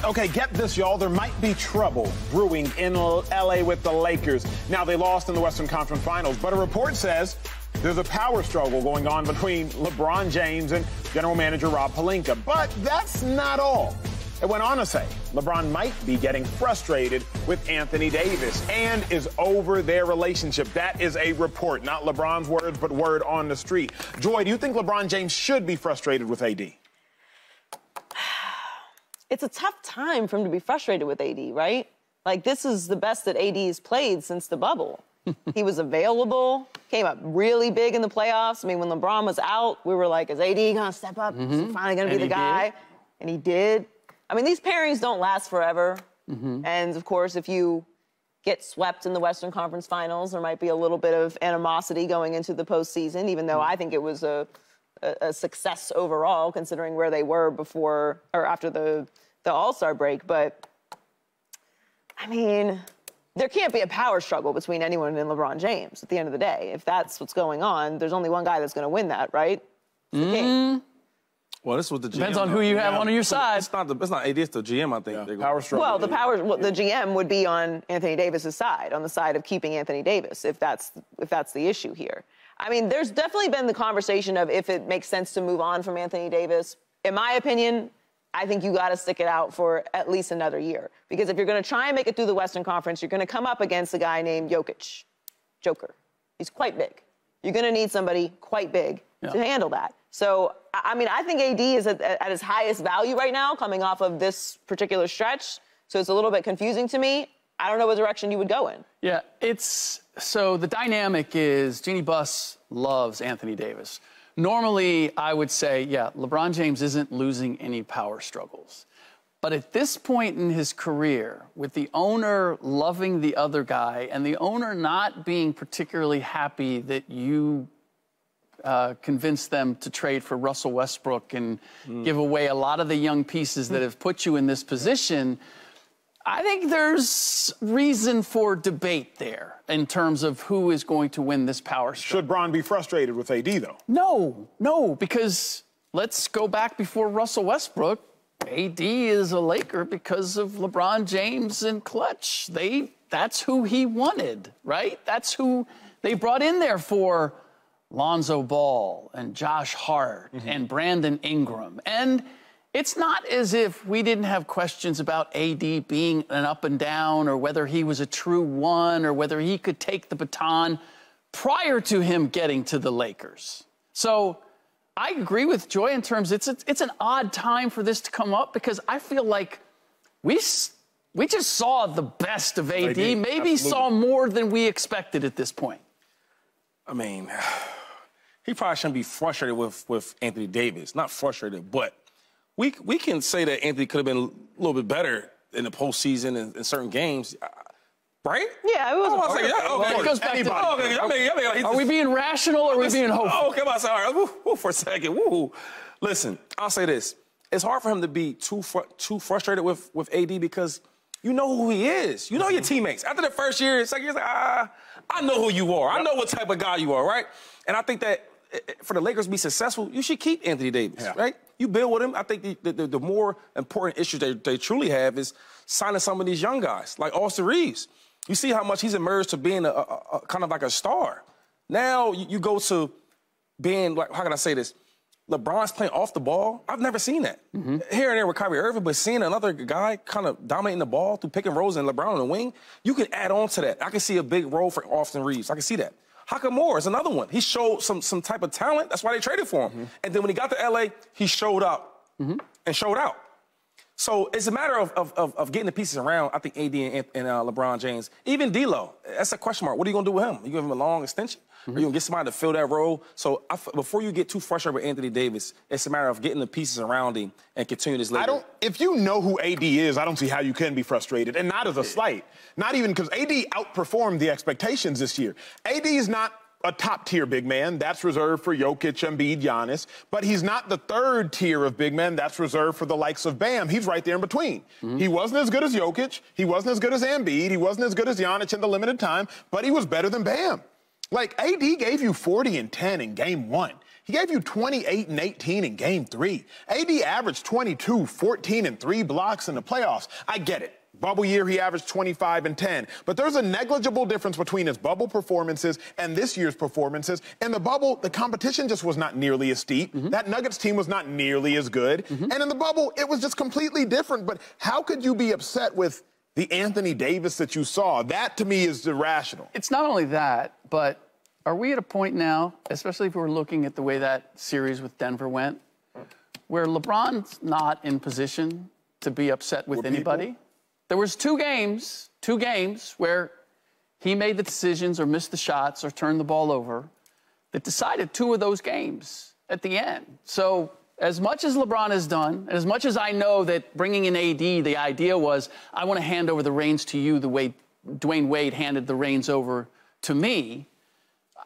Okay, get this, y'all. There might be trouble brewing in L.A. with the Lakers. Now, they lost in the Western Conference Finals, but a report says there's a power struggle going on between LeBron James and general manager Rob Pelinka. But that's not all. It went on to say LeBron might be getting frustrated with Anthony Davis and is over their relationship. That is a report, not LeBron's words, but word on the street. Joy, do you think LeBron James should be frustrated with AD? It's a tough time for him to be frustrated with AD, right? Like, this is the best that AD has played since the bubble. He was available, came up really big in the playoffs. I mean, when LeBron was out, we were like, is AD going to step up? Is he finally going to be the guy? And he did. I mean, these pairings don't last forever. And, of course, if you get swept in the Western Conference Finals, there might be a little bit of animosity going into the postseason, even though I think it was a success overall, considering where they were before or after the All-Star break. But, I mean, there can't be a power struggle between anyone and LeBron James at the end of the day. If that's what's going on, there's only one guy that's going to win that, right? It's the king. Well, this was the GM. Depends on who you have on your side. It's not AD, it's the GM, I think. Yeah. Power struggle. Well, the GM would be on Anthony Davis's side, on the side of keeping Anthony Davis, if that's the issue here. I mean, there's definitely been the conversation of if it makes sense to move on from Anthony Davis. In my opinion, I think you got to stick it out for at least another year. Because if you're going to try and make it through the Western Conference, you're going to come up against a guy named Joker. He's quite big. You're going to need somebody quite big to handle that. So, I mean, I think AD is at his highest value right now, coming off of this particular stretch. So it's a little bit confusing to me. I don't know what direction you would go in. Yeah, so the dynamic is Jeannie Buss loves Anthony Davis. Normally, I would say, yeah, LeBron James isn't losing any power struggles. But at this point in his career, with the owner loving the other guy and the owner not being particularly happy that you convinced them to trade for Russell Westbrook and give away a lot of the young pieces that have put you in this position, I think there's reason for debate there in terms of who is going to win this power struggle. Should Bron be frustrated with AD, though? No, because let's go back before Russell Westbrook. AD is a Laker because of LeBron James and Clutch. That's who he wanted, right? That's who they brought in there for Lonzo Ball and Josh Hart and Brandon Ingram. And it's not as if we didn't have questions about AD being an up and down or whether he was a true one or whether he could take the baton prior to him getting to the Lakers. So I agree with Joy in terms it's an odd time for this to come up because I feel like we just saw the best of AD, maybe saw more than we expected at this point. I mean, he probably shouldn't be frustrated with Anthony Davis. Not frustrated, but we can say that Anthony could have been a little bit better in the postseason in certain games, right? Yeah, it was. Are we being rational or are we being hopeful? Oh, come on, sorry. Woo, for a second. Woo. Listen, I'll say this. It's hard for him to be too frustrated with AD because you know who he is. You know your teammates. After the first year, it's like, I know who you are. I know what type of guy you are, right? And I think that for the Lakers to be successful, you should keep Anthony Davis, right? You build with him. I think the more important issue they truly have is signing some of these young guys, like Austin Reeves. You see how much he's emerged to being a kind of like a star. Now you go to being, like, how can I say this? LeBron's playing off the ball. I've never seen that. Here and there with Kyrie Irving, but seeing another guy kind of dominating the ball through pick and rolls and LeBron on the wing, you can add on to that. I can see a big role for Austin Reeves. I can see that. Hakamura is another one. He showed some type of talent. That's why they traded for him. And then when he got to L.A., he showed up and showed out. So it's a matter of getting the pieces around, I think, AD and LeBron James. Even D'Lo, that's a question mark. What are you going to do with him? You give him a long extension? Or you going to get somebody to fill that role? So before you get too frustrated with Anthony Davis, it's a matter of getting the pieces around him and continue this later. If you know who AD is, I don't see how you can be frustrated, and not as a slight. Not even because AD outperformed the expectations this year. AD is not a top-tier big man. That's reserved for Jokic, Embiid, Giannis. But he's not the third tier of big men. That's reserved for the likes of Bam. He's right there in between. He wasn't as good as Jokic. He wasn't as good as Embiid. He wasn't as good as Giannis in the limited time. But he was better than Bam. Like, AD gave you 40 and 10 in game one. He gave you 28 and 18 in Game 3. AD averaged 22, 14, and 3 blocks in the playoffs. I get it. Bubble year, he averaged 25 and 10. But there's a negligible difference between his bubble performances and this year's performances. In the bubble, the competition just was not nearly as steep. That Nuggets team was not nearly as good. And in the bubble, it was just completely different. But how could you be upset with the Anthony Davis that you saw? That, to me, is irrational. It's not only that, but are we at a point now, especially if we're looking at the way that series with Denver went, where LeBron's not in position to be upset with anybody? There was two games where he made the decisions or missed the shots or turned the ball over that decided 2 of those games at the end. So as much as LeBron has done, and as much as I know that bringing in AD, the idea was, I want to hand over the reins to you the way Dwayne Wade handed the reins over to me.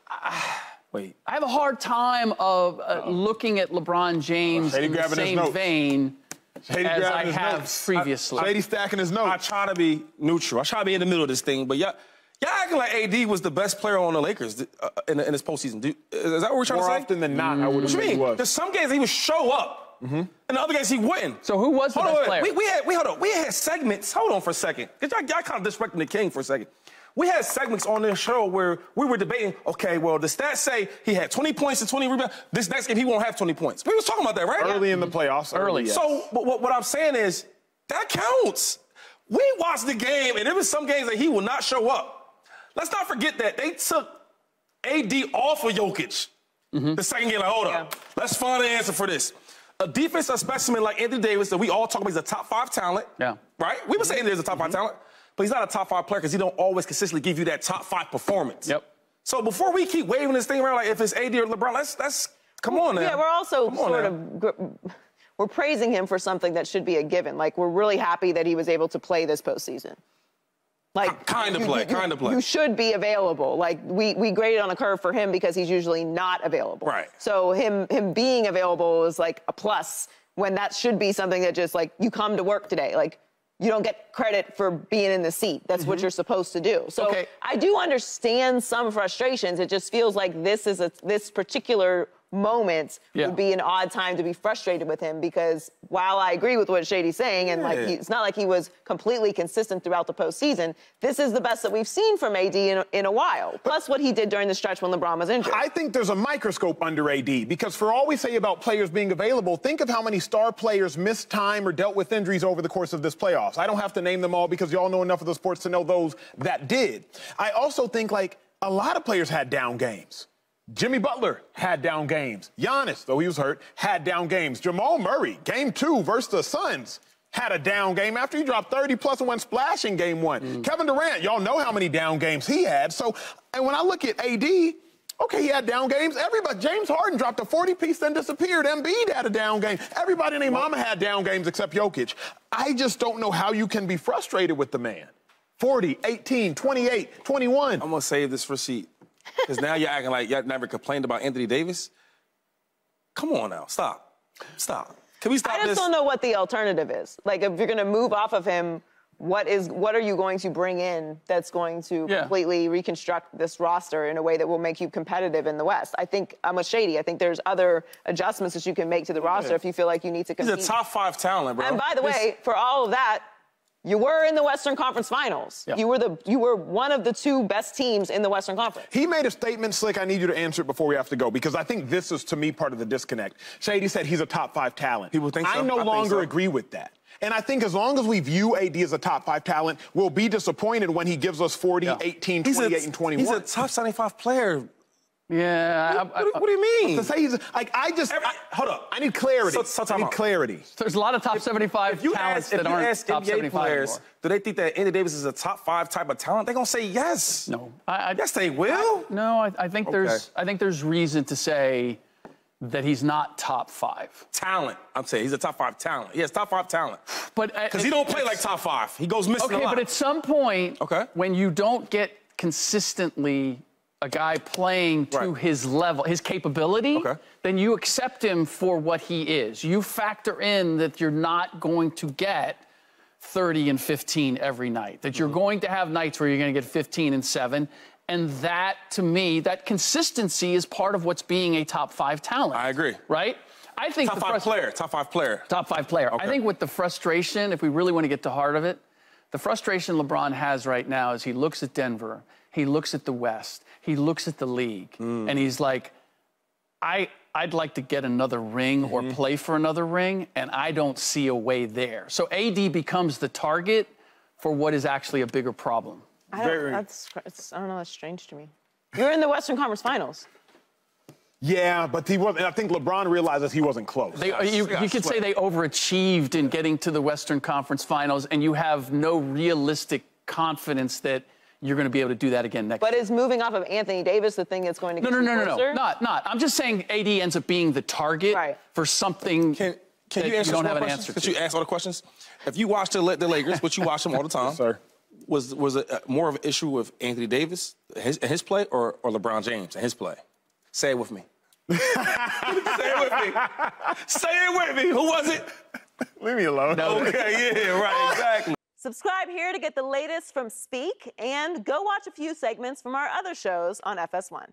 I have a hard time of looking at LeBron James in the same vein as I have previously. Shady stacking his notes. I try to be neutral. I try to be in the middle of this thing, but y'all acting like AD was the best player on the Lakers in this postseason. Is that what we're trying to say? More often than not, I would admit he was. There's some games he would show up, and the other games he wouldn't. So who was the best player? We had segments. Hold on for a second. Y'all kind of disrespecting the king for a second. We had segments on this show where we were debating, okay, well, the stats say he had 20 points and 20 rebounds. This next game, he won't have 20 points. We was talking about that, right? Early in the playoffs. Early. Yes. So what I'm saying is, that counts. We watched the game, and there was some games that he will not show up. Let's not forget that they took AD off of Jokic. The second game, like, hold up. Let's find an answer for this. A defensive specimen like Anthony Davis that we all talk about, he's a top 5 talent. Yeah. Right? We were saying there's a top 5 talent. But he's not a top 5 player because he don't always consistently give you that top 5 performance. Yep. So before we keep waving this thing around, like if it's AD or LeBron, let's come on now. Yeah, we're also we're praising him for something that should be a given. Like, we're really happy that he was able to play this postseason. Like, kind of play. You should be available. Like, we graded on a curve for him because he's usually not available. Right. So him being available is like a plus when that should be something that just, like, you come to work today. Like, you don't get credit for being in the seat. That's what you're supposed to do. So I do understand some frustrations. It just feels like this particular moment would be an odd time to be frustrated with him, because while I agree with what Shady's saying, and like it's not like he was completely consistent throughout the postseason, this is the best that we've seen from AD in a while, plus what he did during the stretch when LeBron was injured. I think there's a microscope under AD, because for all we say about players being available, think of how many star players missed time or dealt with injuries over the course of this playoffs. I don't have to name them all because y'all know enough of the sports to know those that did. I also think, like, a lot of players had down games. Jimmy Butler had down games. Giannis, though he was hurt, had down games. Jamal Murray, Game 2 versus the Suns, had a down game after he dropped 30-plus and went splash in Game 1. Kevin Durant, y'all know how many down games he had. So, and when I look at AD, okay, he had down games. Everybody, James Harden dropped a 40-piece, then disappeared. Embiid had a down game. Everybody and their mama had down games except Jokic. I just don't know how you can be frustrated with the man. 40, 18, 28, 21. I'm going to save this receipt. Because now you're acting like y'all never complained about Anthony Davis. Come on now. Stop. Can we stop this? I just don't know what the alternative is. Like, if you're going to move off of him, what are you going to bring in that's going to completely reconstruct this roster in a way that will make you competitive in the West? I think I'm with Shady. I think there's other adjustments that you can make to the roster if you feel like you need to compete. He's a top 5 talent, bro. And by the way, for all of that, you were in the Western Conference Finals. Yep. You were one of the 2 best teams in the Western Conference. He made a statement, Slick. I need you to answer it before we have to go, because I think this is, to me, part of the disconnect. Shady said he's a top 5 talent. People think so? I no longer agree with that. And I think as long as we view AD as a top 5 talent, we'll be disappointed when he gives us 40, 18, 28, and 21. He's a top 75 player. Yeah. What do you mean? To say he's like, hold up. I need clarity. I need clarity. There's a lot of top 75 talents that aren't top 75 players. Anymore. Do they think that Anthony Davis is a top 5 type of talent? They're gonna say yes. No. Yes, they will. I think there's reason to say that he's not top 5 talent. I'm saying he's a top 5 talent. Yes, top 5 talent. But because he don't play like top 5, he goes missing a lot. Okay, but at some point, when you don't get consistently a guy playing to his level, his capability, then you accept him for what he is. You factor in that you're not going to get 30 and 15 every night, that you're going to have nights where you're going to get 15 and 7, And that, to me, that consistency is part of what's being a top 5 talent. I agree. Right? I think top 5 player. Top 5 player. Top 5 player. Okay. I think with the frustration, if we really want to get to the heart of it, the frustration LeBron has right now is he looks at Denver, he looks at the West, he looks at the league, and he's like, I'd like to get another ring or play for another ring, and I don't see a way there. So AD becomes the target for what is actually a bigger problem. I don't know, that's strange to me. You're in the Western Conference Finals. Yeah, but he wasn't. I think LeBron realizes he wasn't close. You could say they overachieved in getting to the Western Conference Finals, and you have no realistic confidence that you're going to be able to do that again next year. But is moving off of Anthony Davis the thing that's going to get No. Not. I'm just saying AD ends up being the target for something Can that you answer don't have an questions? answer Could to. you ask all the questions? If you watch the Lakers, which you watch them all the time, Yes, sir. Was it more of an issue with Anthony Davis, his play, or LeBron James and his play? Say it with me. Say it with me. Say it with me. Who was it? Leave me alone. Okay, yeah, right, exactly. Subscribe here to get the latest from Speak, and go watch a few segments from our other shows on FS1.